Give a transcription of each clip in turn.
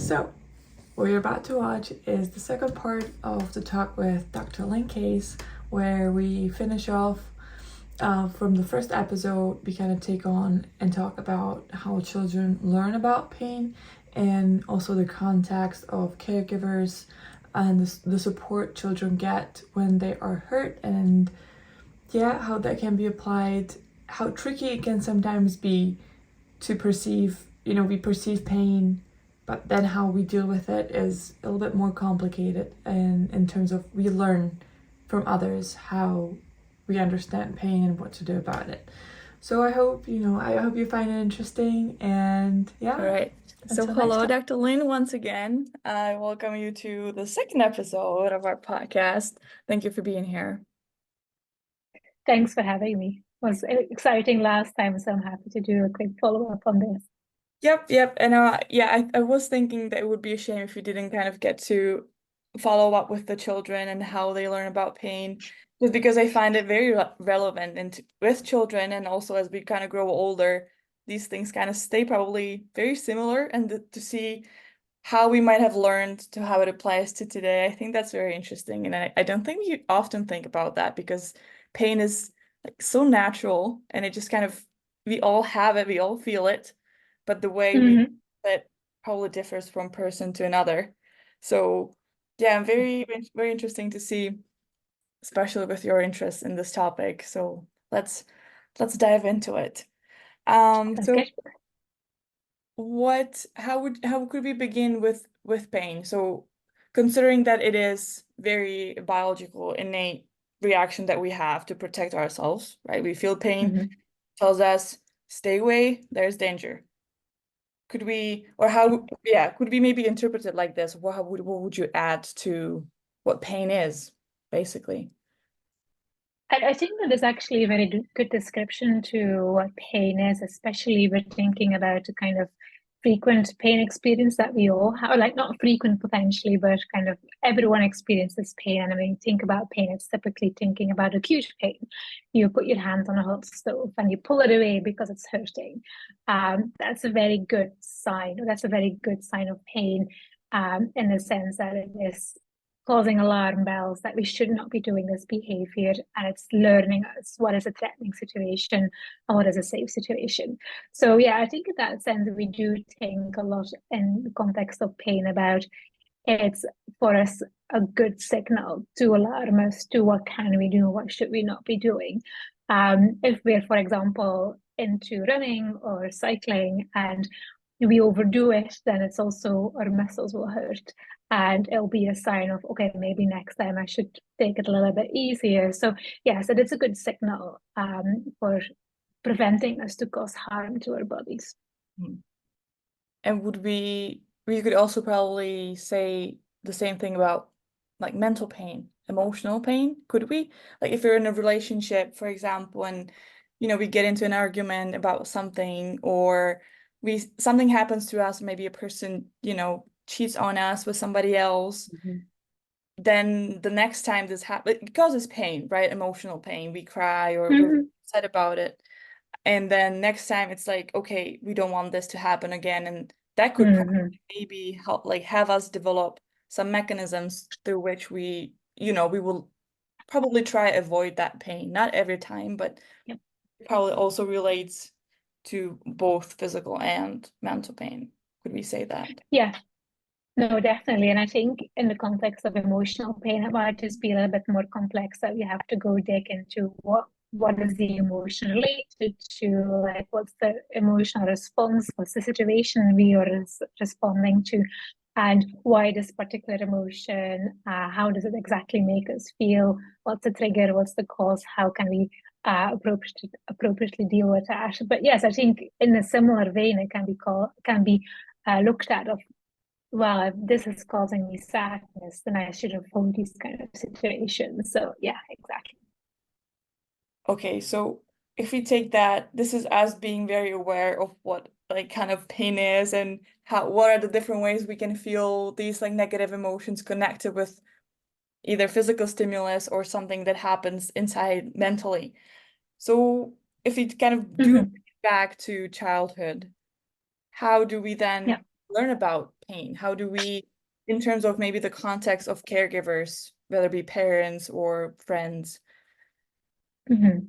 So, what you're about to watch is the second part of the talk with Dr. Caes, where we finish off from the first episode. We kind of take on and talk about how children learn about pain and also the context of caregivers and the support children get when they are hurt, and how that can be applied, how tricky it can sometimes be to perceive, we perceive pain, but then how we deal with it is a little bit more complicated. And in terms of we learn from others how we understand pain and what to do about it. So I hope you find it interesting. And All right. So hello, Dr. Lynn, once again. I welcome you to the second episode of our podcast. Thank you for being here. Thanks for having me. It was exciting last time, so I'm happy to do a quick follow-up on this. Yep. And I was thinking that it would be a shame if we didn't kind of get to follow up with the children and how they learn about pain, just because I find it very relevant and with children, and also as we kind of grow older, these things kind of stay probably very similar, and to see how we might have learned to how it applies to today, I think that's very interesting. And I don't think we often think about that, because pain is like so natural, and it just kind of, we all have it, we all feel it, but the way we it probably differs from person to another. So yeah, very interesting to see, especially with your interest in this topic. So let's dive into it. So how could we begin with pain? So considering that it is very biological, innate reaction that we have to protect ourselves, right? We feel pain, tells us stay away, there's danger. Could we maybe interpret it like this? What would you add to what pain is, basically? I think that is actually a very good description to what pain is, especially we're thinking about the kind of frequent pain experience that we all have, like not frequent potentially, but kind of everyone experiences pain. And when you think about pain, it's typically thinking about acute pain. You put your hand on a hot stove and you pull it away because it's hurting. That's a very good sign. That's a very good sign of pain, in the sense that it is causing alarm bells that we should not be doing this behavior, and it's learning us what is a threatening situation and what is a safe situation. So yeah, I think in that sense we do think a lot in the context of pain about it's for us a good signal to alarm us to what can we do, what should we not be doing. If we're, for example, into running or cycling and we overdo it, then it's also our muscles will hurt, and it'll be a sign of, okay, maybe next time I should take it a little bit easier. So yes, it is a good signal for preventing us to cause harm to our bodies. And we could also probably say the same thing about like mental pain, emotional pain, could we? Like if you're in a relationship, for example, and we get into an argument about something, or something happens to us, maybe a person, cheats on us with somebody else, then the next time this happens, it causes pain, right? Emotional pain. We cry or we're upset about it. And then next time it's like, okay, we don't want this to happen again. And that could maybe help, like have us develop some mechanisms through which we will probably try to avoid that pain. Not every time, but it probably also relates to both physical and mental pain. Could we say that? Yeah. No, definitely. And I think in the context of emotional pain, it might just be a little bit more complex, that we have to go dig into what is the emotion related to, like what's the emotional response, what's the situation we are responding to, and why this particular emotion, how does it exactly make us feel, what's the trigger, what's the cause, how can we appropriately deal with that. But yes, I think in a similar vein, it can be looked at of, well, if this is causing me sadness, then I should avoid these kind of situations. So yeah, exactly. Okay, so if we take that, this is us being very aware of what like kind of pain is, and what are the different ways we can feel these like negative emotions connected with either physical stimulus or something that happens inside mentally. So if we kind of do back to childhood, how do we then learn about pain? How do we, in terms of maybe the context of caregivers, whether it be parents or friends? Mhm.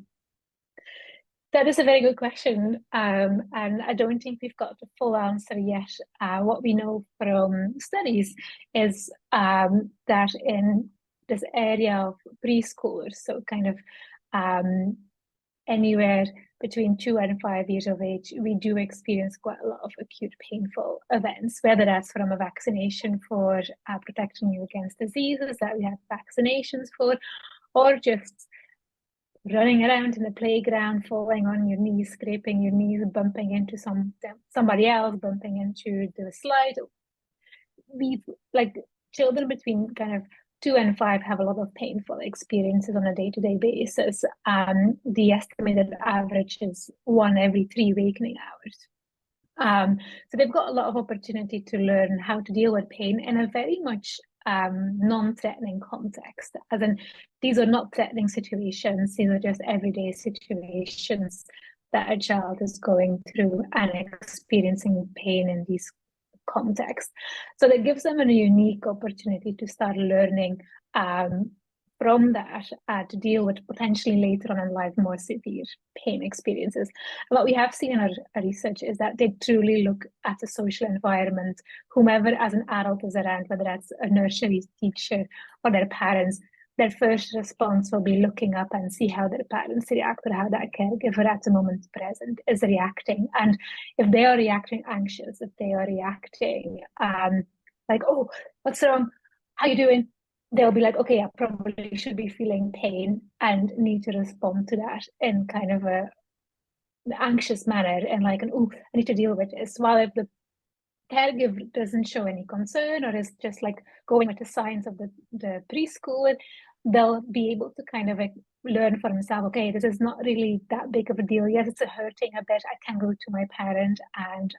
That is a very good question, and I don't think we've got the full answer yet. What we know from studies is that in this area of preschoolers, so kind of anywhere between 2 and 5 years of age, we do experience quite a lot of acute painful events, whether that's from a vaccination for protecting you against diseases that we have vaccinations for, or just running around in the playground, falling on your knees, scraping your knees, bumping into somebody else, bumping into the slide. We've like children between kind of 2 and 5 have a lot of painful experiences on a day-to-day basis. The estimated average is 1 every 3 wakening hours. So they've got a lot of opportunity to learn how to deal with pain in a very much non-threatening context. As in, these are not threatening situations, these are just everyday situations that a child is going through and experiencing pain in these contexts. So that gives them a unique opportunity to start learning from that to deal with potentially later on in life more severe pain experiences. And what we have seen in our research is that they truly look at the social environment, whomever as an adult is around, whether that's a nursery teacher or their parents. Their first response will be looking up and see how their parents react or how that caregiver at the moment present is reacting. And if they are reacting anxious, if they are reacting like, oh, what's wrong? How you doing? They'll be like, okay, I probably should be feeling pain and need to respond to that in kind of an anxious manner and like, oh, I need to deal with this. While if the caregiver doesn't show any concern or is just like going with the signs of the preschool, they'll be able to kind of like learn for themselves, okay, this is not really that big of a deal. Yes, it's hurting a bit. I can go to my parent and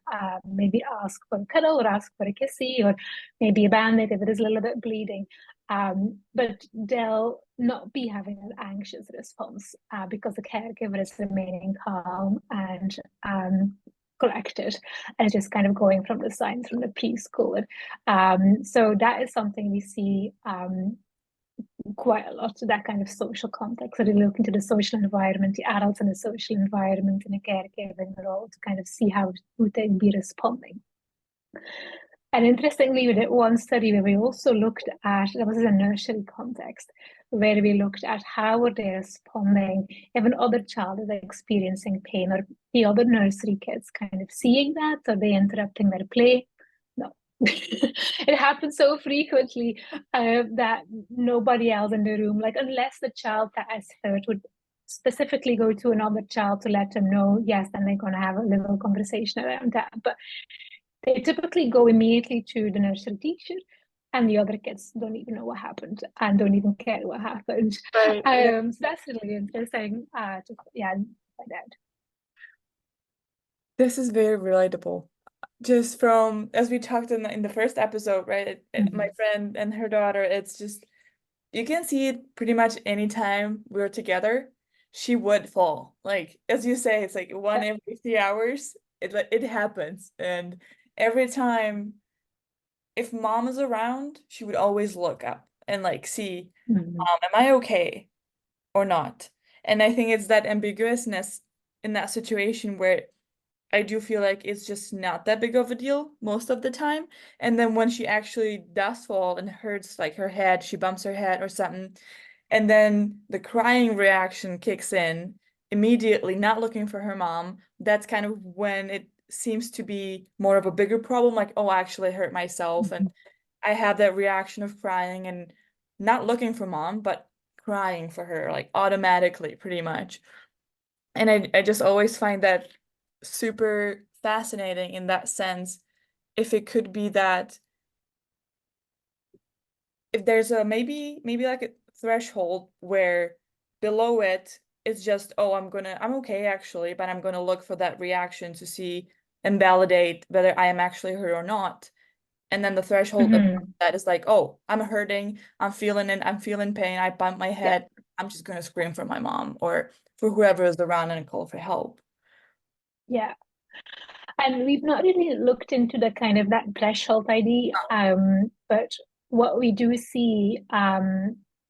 maybe ask for a cuddle or ask for a kissy or maybe a band-aid if it is a little bit bleeding. But they'll not be having an anxious response because the caregiver is remaining calm and collected and just kind of going from the signs from the preschool. So that is something we see quite a lot, that kind of social context. So they look into the social environment, the adults in the social environment, and the caregiving role to kind of see how would they be responding. And interestingly, we did one study where we also looked at, that was in a nursery context, where we looked at how were they responding if an other child is experiencing pain or the other nursery kids kind of seeing that, or they interrupting their play. No. It happens so frequently that nobody else in the room, like unless the child that is hurt would specifically go to another child to let them know, yes, then they're going to have a little conversation around that. But they typically go immediately to the nursery teacher, and the other kids don't even know what happened and don't even care what happened. Right. So that's really interesting to find out. This is very relatable. Just from, as we talked in the first episode, right? My friend and her daughter, it's just, you can see it pretty much anytime we're together, she would fall. Like, as you say, it's like 1 every 3 hours, it happens. And every time, if mom is around, she would always look up and like see, am I okay or not? And I think it's that ambiguousness in that situation where I do feel like it's just not that big of a deal most of the time. And then when she actually does fall and hurts like her head, she bumps her head or something, and then the crying reaction kicks in immediately, not looking for her mom, that's kind of when it seems to be more of a bigger problem, like, oh, actually I hurt myself. And I have that reaction of crying and not looking for mom, but crying for her, like automatically, pretty much. And I just always find that super fascinating in that sense, if it could be that if there's a maybe like a threshold where below it it's just, oh, I'm okay actually, but I'm gonna look for that reaction to see and validate whether I am actually hurt or not. And then the threshold above that is like, oh, I'm hurting, I'm feeling it, I'm feeling pain, I bump my head, I'm just gonna scream for my mom or for whoever is around and call for help. Yeah. And we've not really looked into the kind of that threshold ID, but what we do see,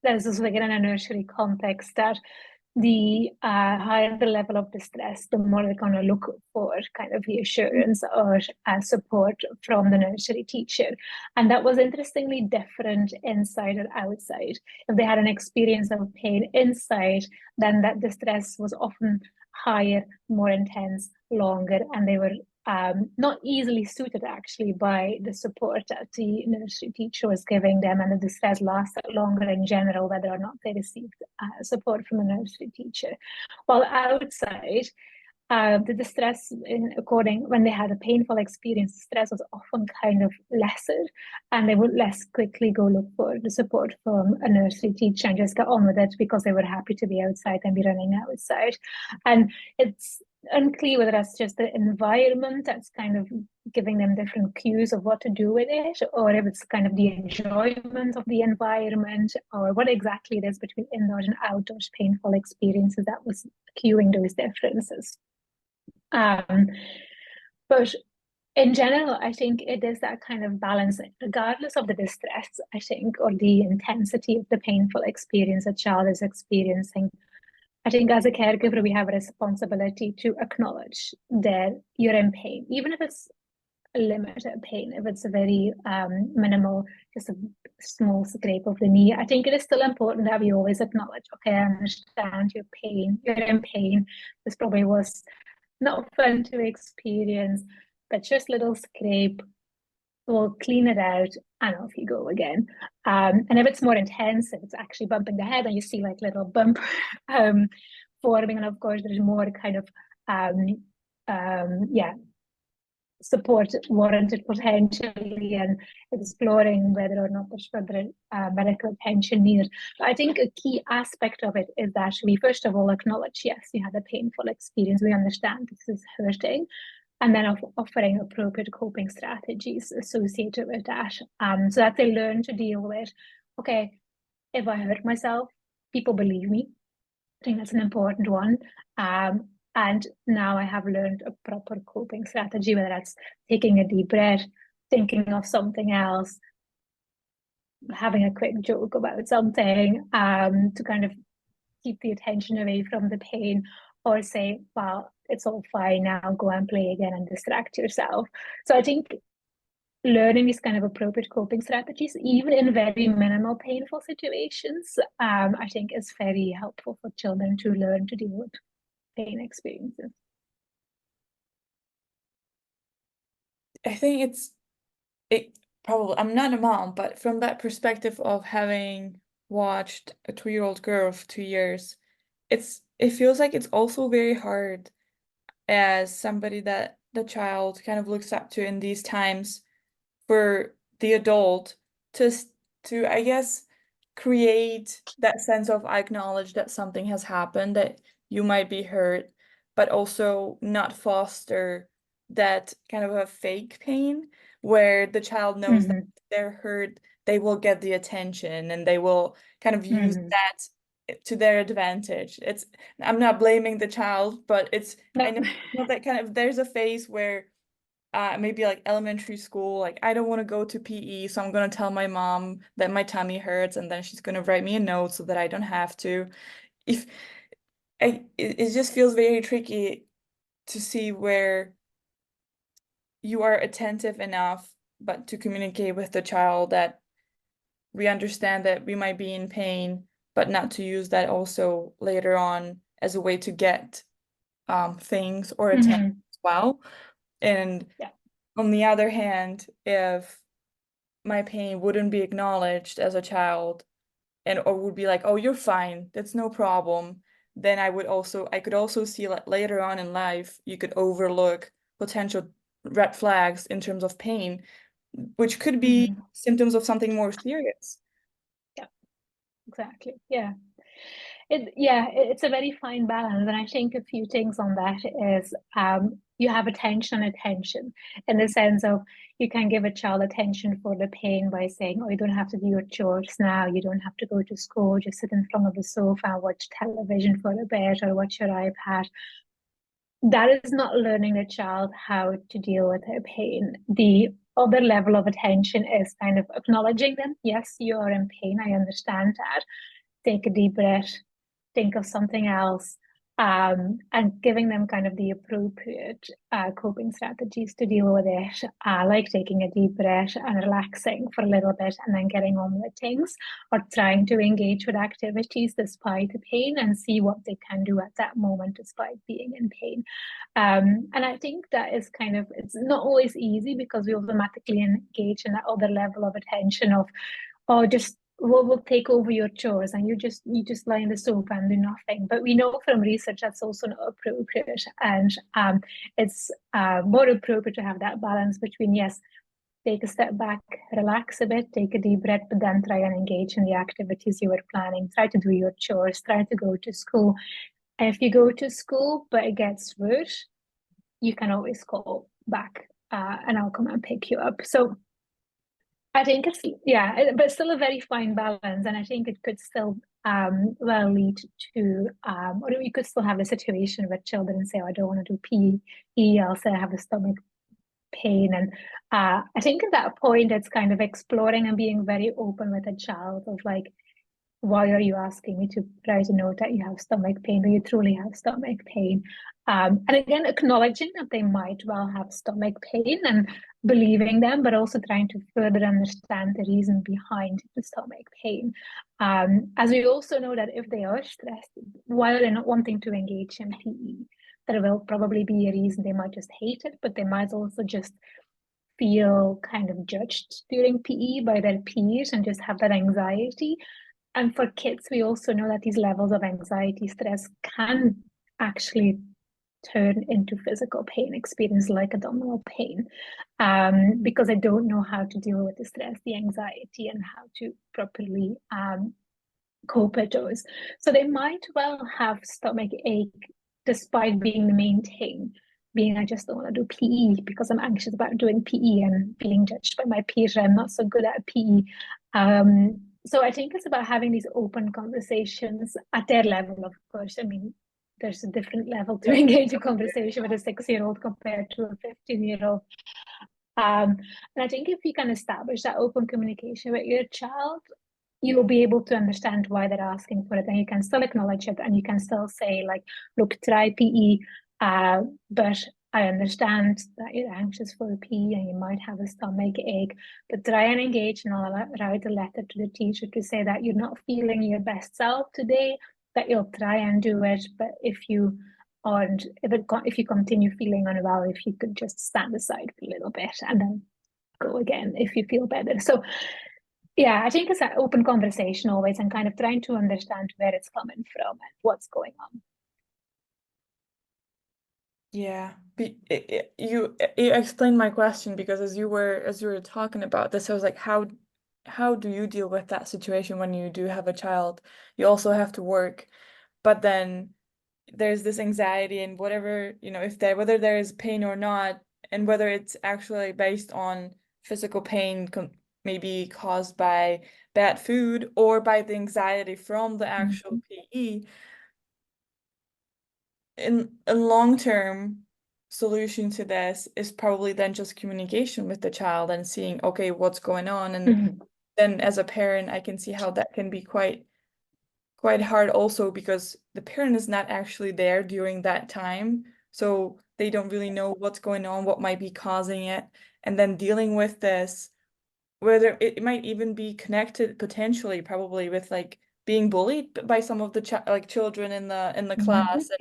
there's also again in a nursery context that the higher the level of distress, the more they're going to look for kind of reassurance or support from the nursery teacher. And that was interestingly different inside or outside. If they had an experience of pain inside, then that distress was often higher, more intense, longer, and they were not easily suited actually by the support that the nursery teacher was giving them, and the distress lasted longer in general, whether or not they received support from the nursery teacher. While outside, the distress, when they had a painful experience, the stress was often kind of lesser, and they would less quickly go look for the support from a nursery teacher and just get on with it because they were happy to be outside and be running outside. And it's unclear whether that's just the environment that's kind of giving them different cues of what to do with it, or if it's kind of the enjoyment of the environment, or what exactly it is between indoors and outdoors painful experiences that was cueing those differences. But in general, I think it is that kind of balance, regardless of the distress, I think, or the intensity of the painful experience a child is experiencing. I think as a caregiver, we have a responsibility to acknowledge that you're in pain, even if it's a limited pain, if it's a very minimal, just a small scrape of the knee. I think it is still important that we always acknowledge, okay, I understand your pain, you're in pain. This probably was not fun to experience, but just little scrape, we'll clean it out and off you go again. And if it's more intense, if it's actually bumping the head and you see like little bump forming, and of course there's more kind of support warranted potentially, and exploring whether or not there's further medical attention needed. But I think a key aspect of it is that we first of all acknowledge, yes, you had a painful experience, we understand this is hurting, and then offering appropriate coping strategies associated with that, so that they learn to deal with, okay, if I hurt myself, people believe me. I think that's an important one. And now I have learned a proper coping strategy, whether that's taking a deep breath, thinking of something else, having a quick joke about something, to kind of keep the attention away from the pain, or say, well, it's all fine now, go and play again and distract yourself. So I think learning these kind of appropriate coping strategies, even in very minimal painful situations, I think is very helpful for children to learn to deal with pain experiences. I think it probably, I'm not a mom, but from that perspective of having watched a 2-year-old girl of 2 years, it feels like it's also very hard as somebody that the child kind of looks up to in these times for the adult to I guess create that sense of I acknowledge that something has happened, that you might be hurt, but also not foster that kind of a fake pain where the child knows that if they're hurt, they will get the attention and they will kind of use that to their advantage. I'm not blaming the child, but I know that kind of there's a phase where maybe like elementary school, like I don't want to go to PE, so I'm gonna tell my mom that my tummy hurts, and then she's gonna write me a note so that I don't have to. It just feels very tricky to see where you are attentive enough, but to communicate with the child that we understand that we might be in pain, but not to use that also later on as a way to get things or attention as well. And on the other hand, if my pain wouldn't be acknowledged as a child or would be like, oh, you're fine, that's no problem, then I could also see like later on in life, you could overlook potential red flags in terms of pain, which could be symptoms of something more serious. Yeah, exactly. Yeah. It's a very fine balance. And I think a few things on that is you have attention in the sense of you can give a child attention for the pain by saying, oh, you don't have to do your chores now, you don't have to go to school, just sit in front of the sofa and watch television for a bit or watch your iPad. that is not learning the child how to deal with her pain. The other level of attention is kind of acknowledging them. Yes, you are in pain. I understand that. Take a deep breath, think of something else, and giving them kind of the appropriate coping strategies to deal with it, like taking a deep breath and relaxing for a little bit and then getting on with things, or trying to engage with activities despite the pain and see what they can do at that moment despite being in pain. And I think that is kind of, it's not always easy because we automatically engage in that other level of attention of, oh, just we'll take over your chores and you just lie in the sofa and do nothing. But we know from research that's also not appropriate, and it's more appropriate to have that balance between, yes, take a step back, relax a bit, take a deep breath, but then try and engage in the activities you were planning. Try to do your chores, try to go to school. And if you go to school but it gets worse, you can always call back, and I'll come and pick you up. So I think it's, yeah, but still a very fine balance, and I think it could still well lead to, or we could still have a situation where children say, oh, I don't want to do PE, I'll say I have a stomach pain. And I think at that point it's kind of exploring and being very open with a child of like, why are you asking me to write a note that you have stomach pain? Do you truly have stomach pain? And again, acknowledging that they might well have stomach pain and believing them, but also trying to further understand the reason behind the stomach pain. As we also know that if they are stressed, while they're not wanting to engage in PE, there will probably be a reason. They might just hate it, but they might also just feel kind of judged during PE by their peers and just have that anxiety. And for kids, we also know that these levels of anxiety, stress can actually turn into physical pain experience like abdominal pain, because I don't know how to deal with the stress, the anxiety, and how to properly cope with those. So they might well have stomach ache despite being the main thing, being I just don't want to do PE because I'm anxious about doing PE and being judged by my peers. I'm not so good at PE. So I think it's about having these open conversations at their level, of course. I mean, there's a different level to engage a conversation with a 6-year-old compared to a 15-year-old. And I think if you can establish that open communication with your child, you'll be able to understand why they're asking for it, and you can still acknowledge it, and you can still say like, look, try PE, but I understand that you're anxious for a PE and you might have a stomach ache, but try and engage, and I'll write a letter to the teacher to say that you're not feeling your best self today, that you'll try and do it, but if you aren't, if you continue feeling unwell, if you could just stand aside for a little bit and then go again if you feel better. So yeah, I think it's an open conversation always, and kind of trying to understand where it's coming from and what's going on. Yeah, you explained my question, because as you were talking about this, I was like, how do you deal with that situation when you do have a child? You also have to work, but then there's this anxiety and whatever, if whether there is pain or not, and whether it's actually based on physical pain, maybe caused by bad food or by the anxiety from the actual PE. In a long-term solution to this is probably then just communication with the child and seeing, okay, what's going on. And then as a parent, I can see how that can be quite hard also, because the parent is not actually there during that time. So they don't really know what's going on, what might be causing it. And then dealing with this, whether it might even be connected potentially probably with like being bullied by some of the children in the class. And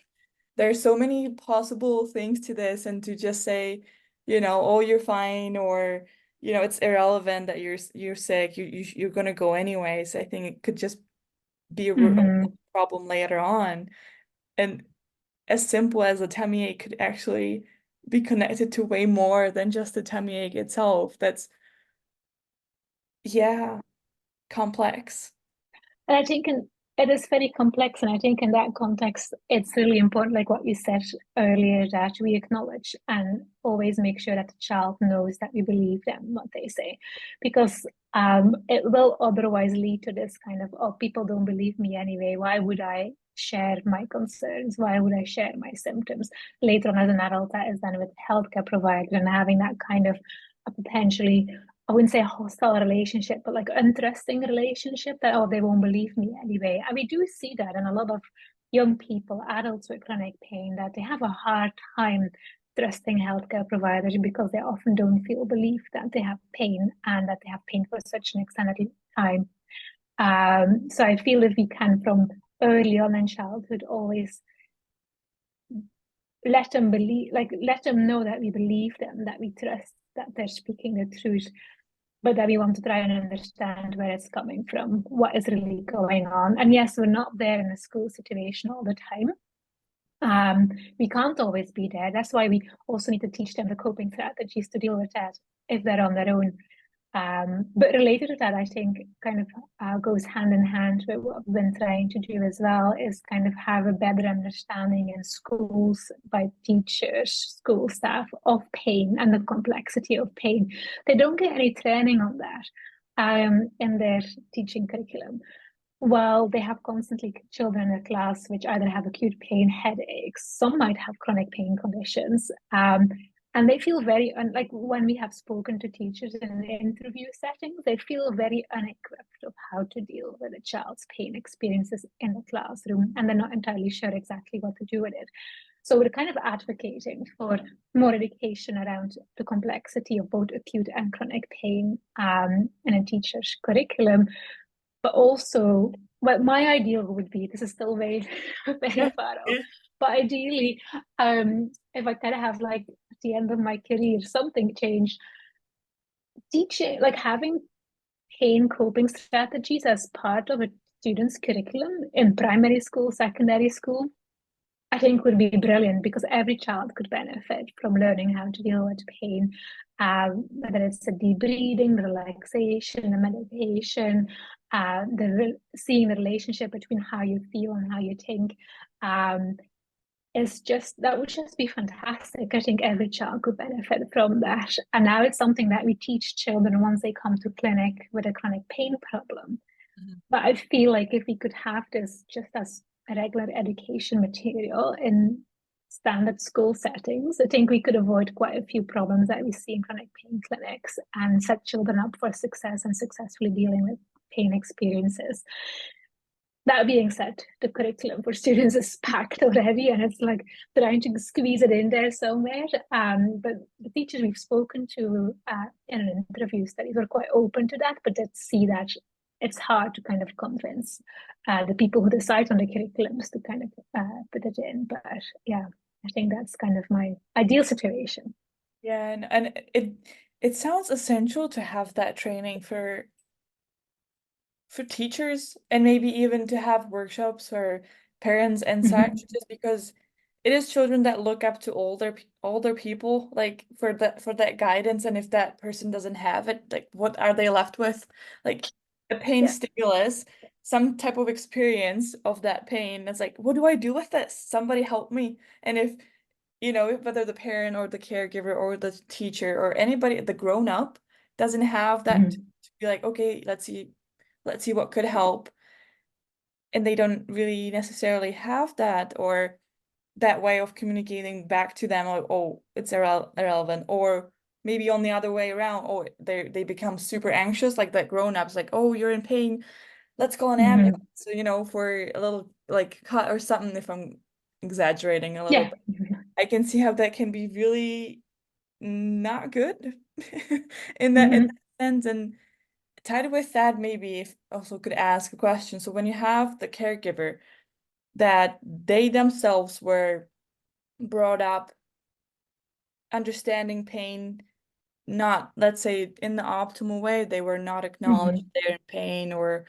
there's so many possible things to this, and to just say, oh, you're fine, or it's irrelevant that you're sick, you're gonna go anyways. I think it could just be a problem later on. And as simple as a tummy ache could actually be connected to way more than just the tummy ache itself. That's, yeah, complex. And I think It is very complex, and I think in that context, it's really important, like what you said earlier, that we acknowledge and always make sure that the child knows that we believe them, what they say, because it will otherwise lead to this kind of, oh, people don't believe me anyway. Why would I share my concerns? Why would I share my symptoms? Later on, as an adult, that is then with healthcare providers and having that kind of a potentially, I wouldn't say a hostile relationship, but like an interesting relationship that, oh, they won't believe me anyway. And we do see that in a lot of young people, adults with chronic pain, that they have a hard time trusting healthcare providers because they often don't feel believed that they have pain and that they have pain for such an extended time. So I feel if we can, from early on in childhood, always let them believe, like let them know that we believe them, that we trust that they're speaking the truth, but that we want to try and understand where it's coming from, what is really going on. And yes, we're not there in a school situation all the time. We can't always be there. That's why we also need to teach them the coping strategies to deal with that if they're on their own. But related to that, I think kind of goes hand in hand with what we've been trying to do as well, is kind of have a better understanding in schools by teachers, school staff, of pain and the complexity of pain. They don't get any training on that in their teaching curriculum. Well, they have constantly children in their class which either have acute pain, headaches, some might have chronic pain conditions. And they feel very, like when we have spoken to teachers in the interview settings, they feel very unequipped of how to deal with a child's pain experiences in the classroom, and they're not entirely sure exactly what to do with it. So we're kind of advocating for more education around the complexity of both acute and chronic pain in a teacher's curriculum. But also, what my ideal would be, this is still very, very far off, but ideally, if I kind of have like at the end of my career, something changed, teaching, like having pain coping strategies as part of a student's curriculum in primary school, secondary school, I think would be brilliant, because every child could benefit from learning how to deal with pain, whether it's a deep breathing, relaxation, a meditation, seeing the relationship between how you feel and how you think. Is just, that would just be fantastic. I think every child could benefit from that. And now it's something that we teach children once they come to clinic with a chronic pain problem. But I feel like if we could have this just as a regular education material in standard school settings, I think we could avoid quite a few problems that we see in chronic pain clinics and set children up for success and successfully dealing with pain experiences. That being said, the curriculum for students is packed already, and it's like trying to squeeze it in there somewhere. But the teachers we've spoken to in an interview studies were quite open to that, but let's see that it's hard to kind of convince the people who decide on the curriculums to kind of put it in. But yeah, I think that's kind of my ideal situation. Yeah, and it sounds essential to have that training for teachers, and maybe even to have workshops for parents and such, just because it is children that look up to older people, like for that guidance. And if that person doesn't have it, like what are they left with? Like a pain stimulus, some type of experience of that pain. It's like, what do I do with this? Somebody help me. And if whether the parent or the caregiver or the teacher or anybody, the grown up, doesn't have that to be like, okay, let's see what could help, and they don't really necessarily have that, or that way of communicating back to them, or, oh, it's irrelevant, or maybe on the other way around, oh, they become super anxious, like that grown-ups, like, oh, you're in pain, let's call an ambulance, for a little like cut or something, if I'm exaggerating a little bit. I can see how that can be really not good in that sense. And tied with that, maybe if also could ask a question. So when you have the caregiver that they themselves were brought up understanding pain, not, let's say, in the optimal way, they were not acknowledged they're in pain, or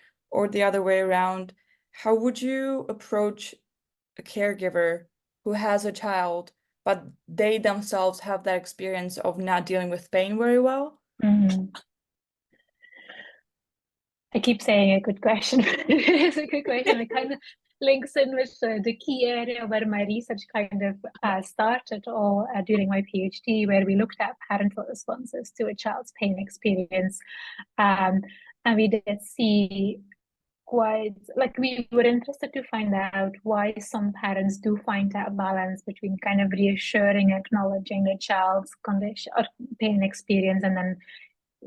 the other way around, how would you approach a caregiver who has a child, but they themselves have that experience of not dealing with pain very well? I keep saying a good question. It is a good question. It kind of links in with the key area where my research kind of started all during my PhD, where we looked at parental responses to a child's pain experience. And we did see quite, like, we were interested to find out why some parents do find that balance between kind of reassuring, acknowledging the child's condition or pain experience, and then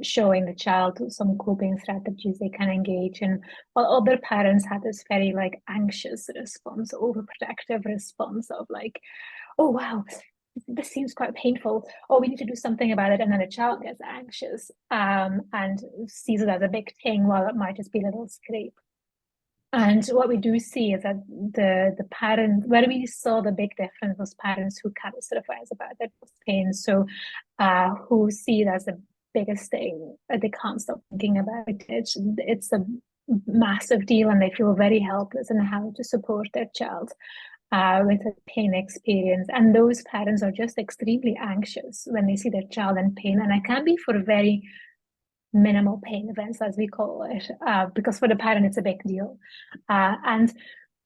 showing the child some coping strategies they can engage in, while other parents had this very like anxious response, overprotective response of like, oh wow, this seems quite painful, oh we need to do something about it, and then the child gets anxious and sees it as a big thing while it might just be a little scrape. And what we do see is that the parents, where we saw the big difference was parents who catastrophize about their pain, so who see it as the biggest thing, they can't stop thinking about it. It's a massive deal, and they feel very helpless in how to support their child with a pain experience. And those parents are just extremely anxious when they see their child in pain, and it can be for very minimal pain events, as we call it, because for the parent it's a big deal. And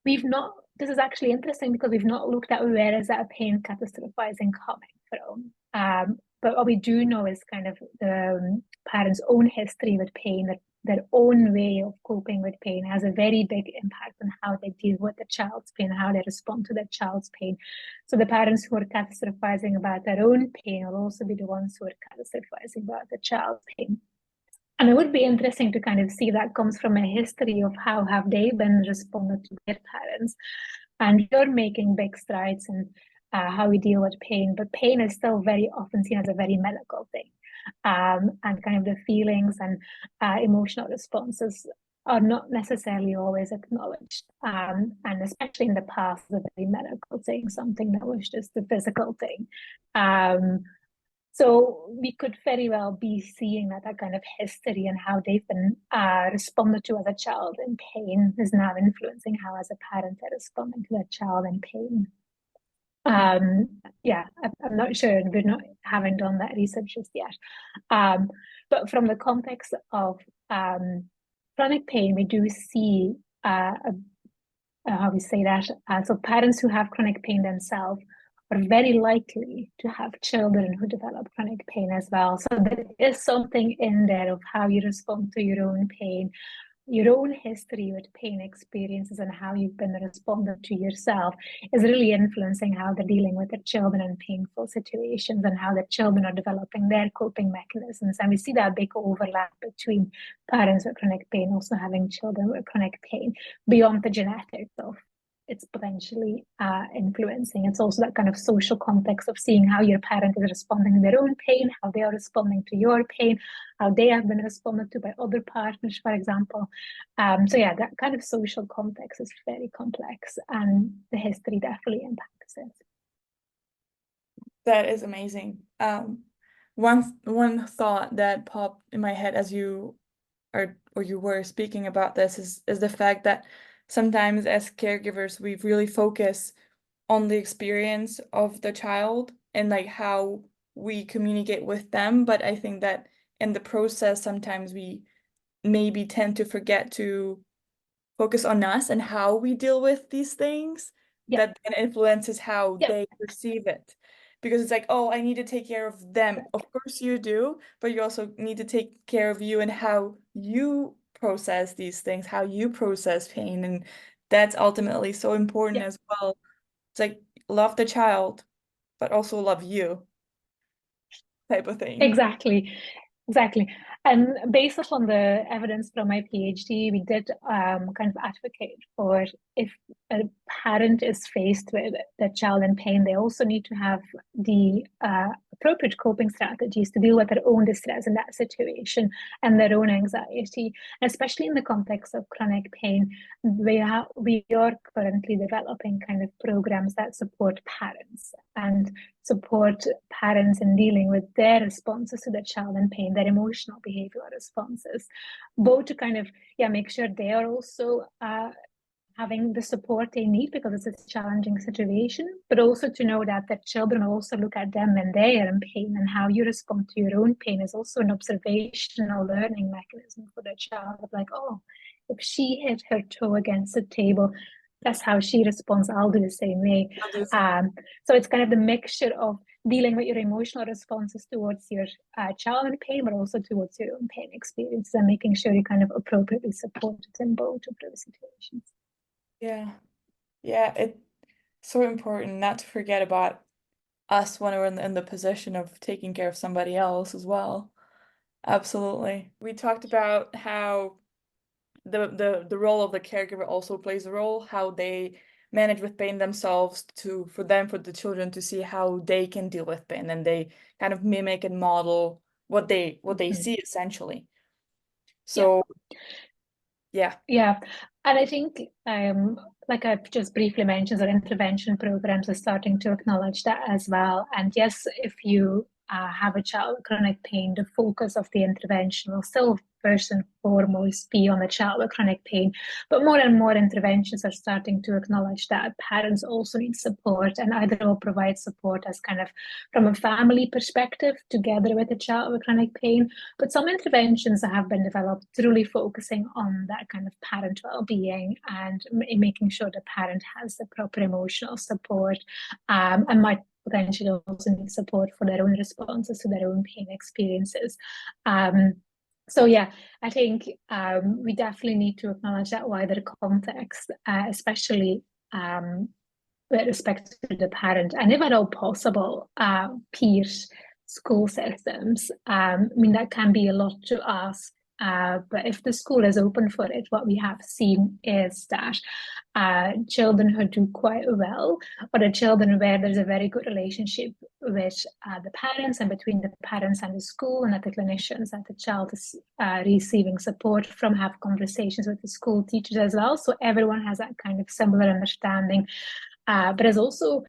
we've not, this is actually interesting because we've not looked at where is that pain catastrophizing coming from. But what we do know is kind of the parents' own history with pain, that their own way of coping with pain has a very big impact on how they deal with the child's pain, how they respond to their child's pain. So the parents who are catastrophizing about their own pain will also be the ones who are catastrophizing about the child's pain. And it would be interesting to kind of see that comes from a history of how have they been responded to their parents. And you're making big strides in how we deal with pain, but pain is still very often seen as a very medical thing. And kind of the feelings and emotional responses are not necessarily always acknowledged. And especially in the past, a very medical thing, something that was just a physical thing. So we could very well be seeing that kind of history and how they've been responded to as a child in pain is now influencing how as a parent they're responding to their child in pain. Yeah, I'm not sure, and haven't done that research just yet. But from the context of chronic pain, we do see how we say that. So parents who have chronic pain themselves are very likely to have children who develop chronic pain as well. So there is something in there of how you respond to your own pain, your own history with pain experiences, and how you've been responding to yourself is really influencing how they're dealing with their children in painful situations and how their children are developing their coping mechanisms. And we see that big overlap between parents with chronic pain also having children with chronic pain beyond the genetics of it's potentially influencing. It's also that kind of social context of seeing how your parent is responding to their own pain, how they are responding to your pain, how they have been responded to by other partners, for example. So yeah, that kind of social context is very complex, and the history definitely impacts it. That is amazing. One thought that popped in my head as you were speaking about this is the fact that sometimes as caregivers we really focus on the experience of the child and like how we communicate with them, but I think that in the process sometimes we maybe tend to forget to focus on us and how we deal with these things. Yeah. That then influences how Yeah. they perceive it, because it's like, oh, I need to take care of them. Of course you do, but you also need to take care of you and how you process these things, how you process pain, and that's ultimately so important Yeah. as well. It's like love the child, but also love you type of thing. Exactly. And based upon the evidence from my PhD, we did kind of advocate for if a parent is faced with their child in pain, they also need to have the appropriate coping strategies to deal with their own distress in that situation and their own anxiety, especially in the context of chronic pain. We are currently developing kind of programs that support parents and support parents in dealing with their responses to their child in pain, their emotional behavioral responses, both to kind of make sure they are also having the support they need because it's a challenging situation, but also to know that their children also look at them when they are in pain, and how you respond to your own pain is also an observational learning mechanism for the child. Like, oh, if she hit her toe against the table, that's how she responds. I'll do the same way. So it's kind of the mixture of dealing with your emotional responses towards your child in pain, but also towards your own pain experiences, and making sure you kind of appropriately support it in both of those situations. Yeah. Yeah, it's so important not to forget about us when we're in the position of taking care of somebody else as well. Absolutely. We talked about how the role of the caregiver also plays a role, how they manage with pain themselves for the children to see how they can deal with pain, and they kind of mimic and model what they see essentially. So yeah. Yeah. And I think, like I've just briefly mentioned, our intervention programs are starting to acknowledge that as well. And yes, if you have a child with chronic pain, the focus of the intervention will still first and foremost be on the child with chronic pain. But more and more interventions are starting to acknowledge that parents also need support, and either will provide support as kind of from a family perspective together with a child with chronic pain. But some interventions have been developed truly focusing on that kind of parent well-being and making sure the parent has the proper emotional support, and might potentially also need support for their own responses to their own pain experiences. So yeah, I think we definitely need to acknowledge that wider context, especially with respect to the parent, and if at all possible, peers, school systems. I mean, that can be a lot to ask. But if the school is open for it, what we have seen is that children who do quite well, or the children where there's a very good relationship with the parents, and between the parents and the school, and that the clinicians, that the child is receiving support from, have conversations with the school teachers as well. So everyone has that kind of similar understanding. But is also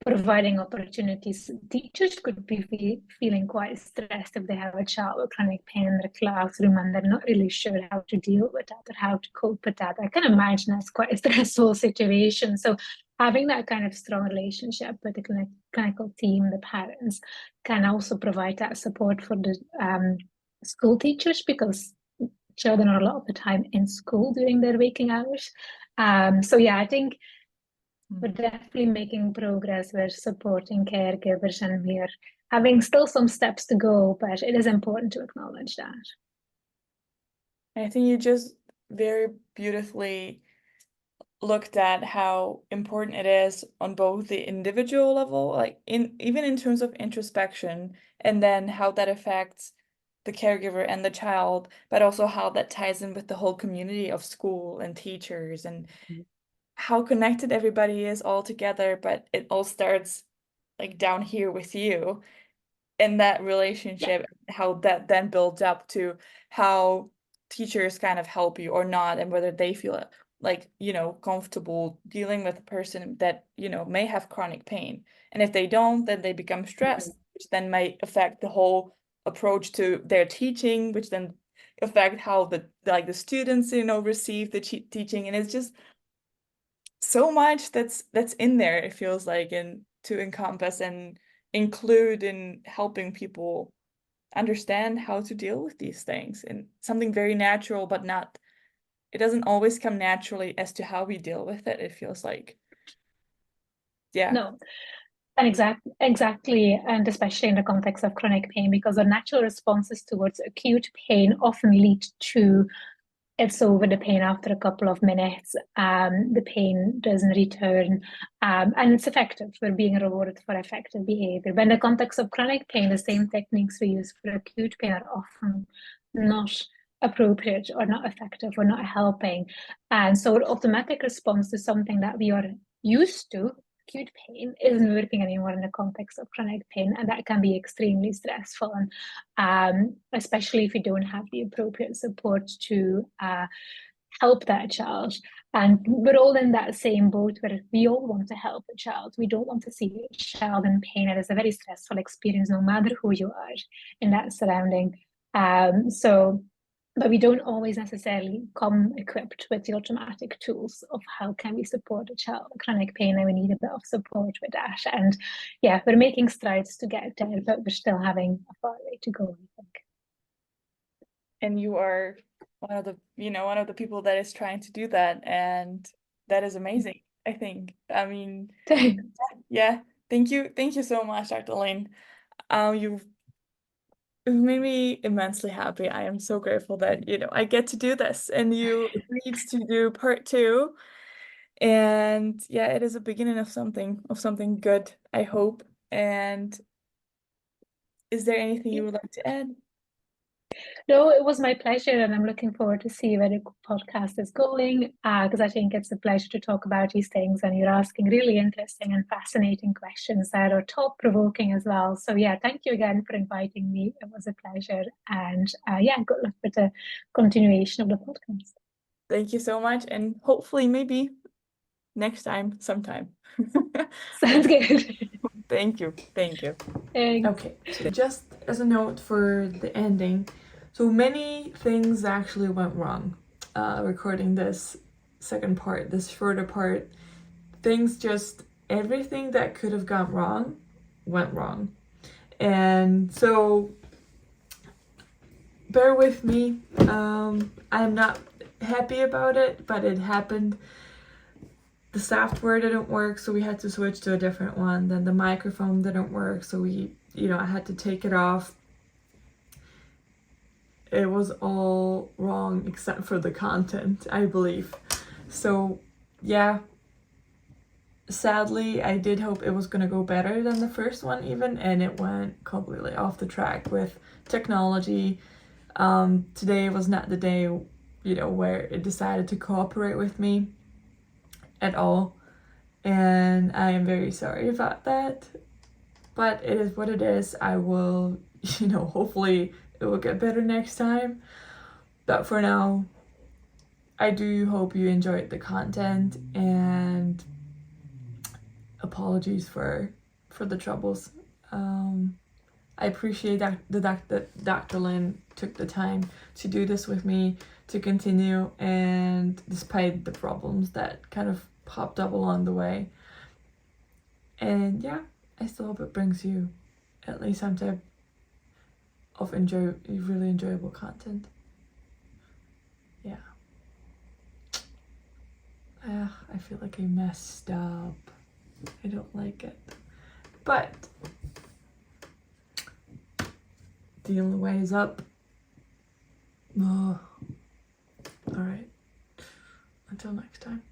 providing opportunities. Teachers could be feeling quite stressed if they have a child with chronic pain in their classroom and they're not really sure how to deal with that or how to cope with that. I can imagine that's quite a stressful situation. So having that kind of strong relationship with the clinical team, the parents, can also provide that support for the school teachers, because children are a lot of the time in school during their waking hours. So yeah, I think we're definitely making progress. We're supporting caregivers, and we're having still some steps to go, but it is important to acknowledge that. I think you just very beautifully looked at how important it is on both the individual level, like even in terms of introspection, and then how that affects the caregiver and the child, but also how that ties in with the whole community of school and teachers, and how connected everybody is all together, but it all starts like down here with you in that relationship, how that then builds up to how teachers kind of help you or not, and whether they feel like, comfortable dealing with a person that, may have chronic pain. And if they don't, then they become stressed, which then might affect the whole approach to their teaching, which then affect how the students, receive the teaching. And it's just so much that's in there, it feels like, and to encompass and include in helping people understand how to deal with these things, and something very natural, but it doesn't always come naturally as to how we deal with it, it feels like. Yeah. No. And exactly, and especially in the context of chronic pain, because our natural responses towards acute pain often lead to it's over the pain after a couple of minutes. The pain doesn't return, and it's effective. We're being rewarded for effective behavior. But in the context of chronic pain, the same techniques we use for acute pain are often not appropriate or not effective or not helping. And so our automatic response to something that we are used to, acute pain, isn't working anymore in the context of chronic pain, and that can be extremely stressful, and especially if you don't have the appropriate support to help that child. And we're all in that same boat where we all want to help the child. We don't want to see a child in pain. It is a very stressful experience, no matter who you are in that surrounding. So but we don't always necessarily come equipped with the automatic tools of how can we support a child with chronic pain, and we need a bit of support with that. And yeah, we're making strides to get there, but we're still having a far way to go, I think. And you are one of the people that is trying to do that, and that is amazing, I think. I mean, yeah, thank you so much, Dr. Lane. You've made me immensely happy. I am so grateful that I get to do this, and you agreed to do part 2. And yeah, it is a beginning of something good, I hope. And is there anything you would like to add? No, it was my pleasure, and I'm looking forward to see where the podcast is going, because I think it's a pleasure to talk about these things, and you're asking really interesting and fascinating questions that are thought-provoking as well. So yeah, thank you again for inviting me. It was a pleasure, and yeah, good luck with the continuation of the podcast. Thank you so much, and hopefully maybe next time, sometime. Sounds good. Thank you. Thanks. Okay, so just as a note for the ending, so many things actually went wrong recording this second part, this shorter part. Everything that could have gone wrong went wrong. And so bear with me. I'm not happy about it, but it happened. The software didn't work, so we had to switch to a different one. Then the microphone didn't work, so I had to take it off. It was all wrong except for the content, I believe. So yeah, sadly, I did hope it was gonna go better than the first one even, and it went completely off the track with technology. Today was not the day, where it decided to cooperate with me at all, and I am very sorry about that, but it is what it is. I will, hopefully it will get better next time, but for now, I do hope you enjoyed the content, and apologies for the troubles. I appreciate that Dr. Lin took the time to do this with me, to continue, and despite the problems that kind of popped up along the way. And yeah, I still hope it brings you at least some type of really enjoyable content. Yeah. I feel like I messed up. I don't like it. But the only way is up. Oh. All right. Until next time.